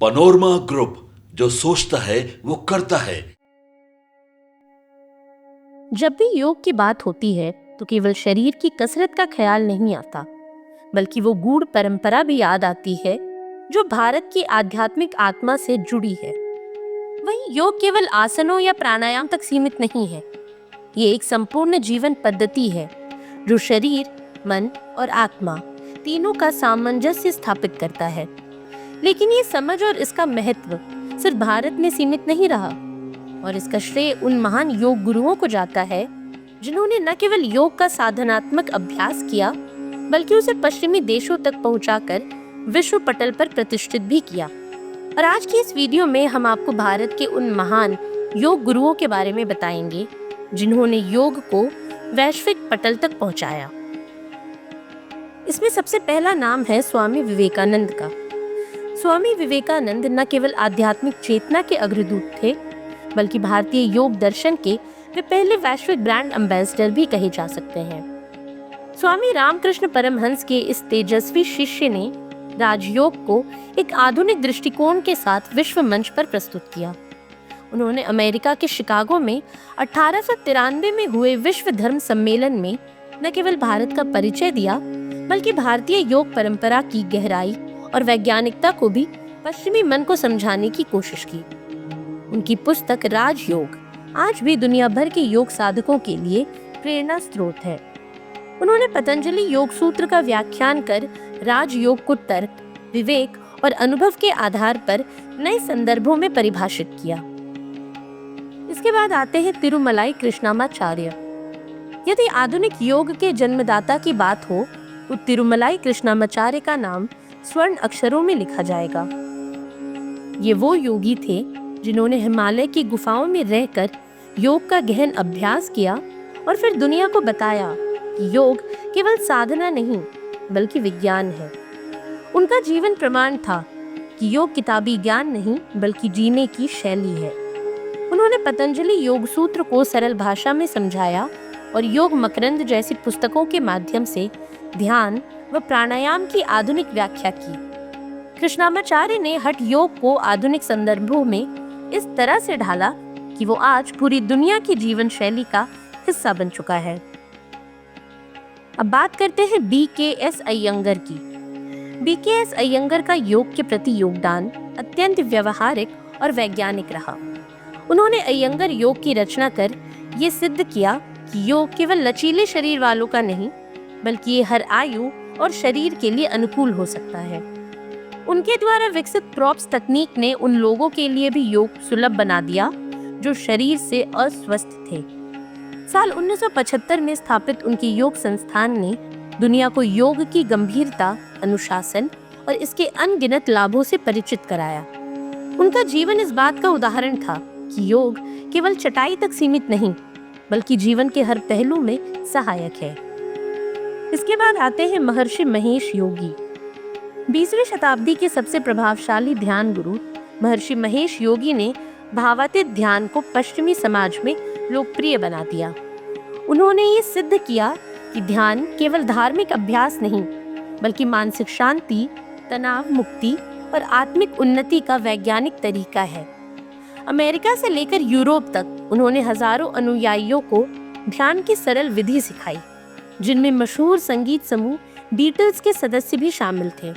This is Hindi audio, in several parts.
पनोरमा ग्रुप, जो सोचता है वो करता है। जब भी योग की बात होती है तो केवल शरीर की कसरत का ख्याल नहीं आता, बल्कि वो गूढ़ परंपरा भी याद आती है जो भारत की आध्यात्मिक आत्मा से जुड़ी है। वहीं योग केवल आसनों या प्राणायाम तक सीमित नहीं है। ये एक संपूर्ण जीवन पद्धति है जो शरीर, मन और आत्मा तीनों का सामंजस्य स्थापित करता है। लेकिन ये समझ और इसका महत्व सिर्फ भारत में सीमित नहीं रहा, और इसका श्रेय उन महान योग गुरुओं को जाता है जिन्होंने न केवल योग का साधनात्मक अभ्यास किया, बल्कि उसे पश्चिमी देशों तक पहुंचाकर विश्व पटल पर प्रतिष्ठित भी किया। और आज की इस वीडियो में हम आपको भारत के उन महान योग गुरुओं के बारे में बताएंगे जिन्होंने योग को वैश्विक पटल तक पहुंचाया। इसमें सबसे पहला नाम है स्वामी विवेकानंद का। स्वामी विवेकानंद न केवल आध्यात्मिक चेतना के अग्रदूत थे, बल्कि भारतीय योग दर्शन के वे पहले वैश्विक ब्रांड एम्बेसडर भी कहे जा सकते हैं। स्वामी रामकृष्ण परमहंस के इस तेजस्वी शिष्य ने राजयोग को एक आधुनिक दृष्टिकोण के साथ विश्व मंच पर प्रस्तुत किया। उन्होंने अमेरिका के शिकागो में 1893 में हुए विश्व धर्म सम्मेलन में न केवल भारत का परिचय दिया, बल्कि भारतीय योग परंपरा की गहराई और वैज्ञानिकता को भी पश्चिमी मन को समझाने की कोशिश की। उनकी पुस्तक राजयोग आज भी दुनिया भर के योग साधकों के लिए प्रेरणा स्रोत है। उन्होंने पतंजलि योग सूत्र का व्याख्यान कर राजयोग को तर्क, विवेक और अनुभव के आधार पर नए संदर्भों में परिभाषित किया। इसके बाद आते हैं तिरुमलाई कृष्णमाचार्य। यदि आधुनिक योग के जन्मदाता की बात हो तो तिरुमलाई कृष्णमाचार्य का नाम स्वर्ण अक्षरों में लिखा जाएगा। ये वो योगी थे जिन्होंने हिमालय की गुफाओं में रहकर योग का गहन अभ्यास किया और फिर दुनिया को बताया कि योग केवल साधना नहीं, बल्कि विज्ञान है। उनका जीवन प्रमाण था कि योग किताबी ज्ञान नहीं, बल्कि जीने की शैली है। उन्होंने पतंजलि योग सूत्र को सरल भाषा में समझाया और योग मकरंद जैसी पुस्तकों के माध्यम से ध्यान व प्राणायाम की आधुनिक व्याख्या की। कृष्णमाचार्य ने हठ योग को आधुनिक संदर्भों में इस तरह से ढाला कि वो आज पूरी दुनिया की जीवन शैली का हिस्सा बन चुका है। अब बात करते हैं BKS अयंगर की। BKS अयंगर का योग के प्रति योगदान अत्यंत व्यवहारिक और वैज्ञानिक रहा। उन्होंने अयंगर योग की रचना कर ये सिद्ध किया कि योग केवल लचीले शरीर वालों का नहीं, बल्कि ये हर आयु और शरीर के लिए अनुकूल हो सकता है। उनके द्वारा विकसित प्रॉप्स तकनीक ने उन लोगों के लिए भी योग सुलभ बना दिया जो शरीर से अस्वस्थ थे। साल 1975 में स्थापित उनके योग संस्थान ने दुनिया को योग की गंभीरता, अनुशासन और इसके अनगिनत लाभों से परिचित कराया। उनका जीवन इस बात का उदाहरण था कि योग केवल चटाई तक सीमित नहीं, बल्कि जीवन के हर पहलू में सहायक है। इसके बाद आते हैं महर्षि महेश योगी। 20वीं शताब्दी के सबसे प्रभावशाली ध्यान गुरु महर्षि महेश योगी ने भावातीत ध्यान को पश्चिमी समाज में लोकप्रिय बना दिया। उन्होंने ये सिद्ध किया कि ध्यान केवल धार्मिक अभ्यास नहीं, बल्कि मानसिक शांति, तनाव मुक्ति और आत्मिक उन्नति का वैज्ञानिक तरीका है। अमेरिका से लेकर यूरोप तक उन्होंने हजारों अनुयायियों को ध्यान की सरल विधि सिखाई, जिनमें मशहूर संगीत समूह बीटल्स के सदस्य भी शामिल थे।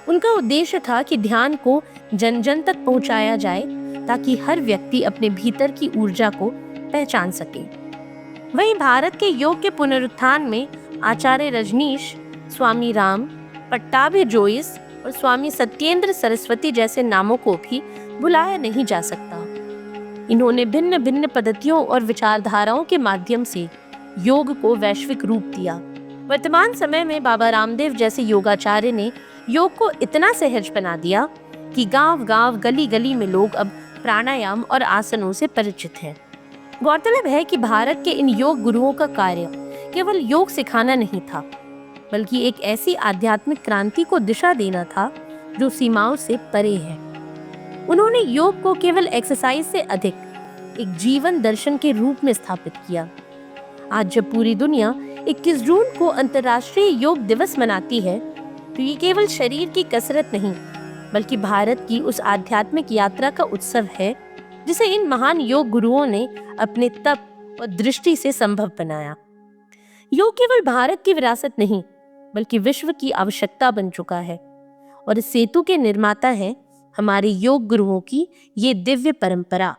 उनका उद्देश्य था कि ध्यान को जन जन तक पहुंचाया जाए, ताकि हर व्यक्ति अपने भीतर की ऊर्जा को पहचान सके। वहीं भारत के योग के पुनरुत्थान में आचार्य रजनीश, स्वामी राम, पट्टाभी जोइस और स्वामी सत्येंद्र सरस्वती जैसे नामों को भी भुलाया नहीं जा सकता। इन्होंने भिन्न भिन्न पद्धतियों और विचारधाराओं के माध्यम से योग को वैश्विक रूप दिया। वर्तमान समय में बाबा रामदेव जैसे योगाचार्य ने योग को इतना सहज बना दिया कि गांव-गांव, गली-गली में लोग अब प्राणायाम और आसनों से परिचित हैं। गौरतलब है कि भारत के इन योग गुरुओं का कार्य केवल योग सिखाना नहीं था, बल्कि एक ऐसी आध्यात्मिक क्रांति को दिशा देना था जो सीमाओं से परे है। उन्होंने योग को केवल एक्सरसाइज से अधिक एक जीवन दर्शन के रूप में स्थापित किया। आज जब पूरी दुनिया 21 जून को अंतर्राष्ट्रीय योग दिवस मनाती है, तो ये केवल शरीर की कसरत नहीं, बल्कि भारत की उस आध्यात्मिक यात्रा का उत्सव है जिसे इन महान योग गुरुओं ने अपने तप और दृष्टि से संभव बनाया। योग केवल भारत की विरासत नहीं, बल्कि विश्व की आवश्यकता बन चुका है और इस सेतु के निर्माता हैं हमारे योग गुरुओं की ये दिव्य परंपरा।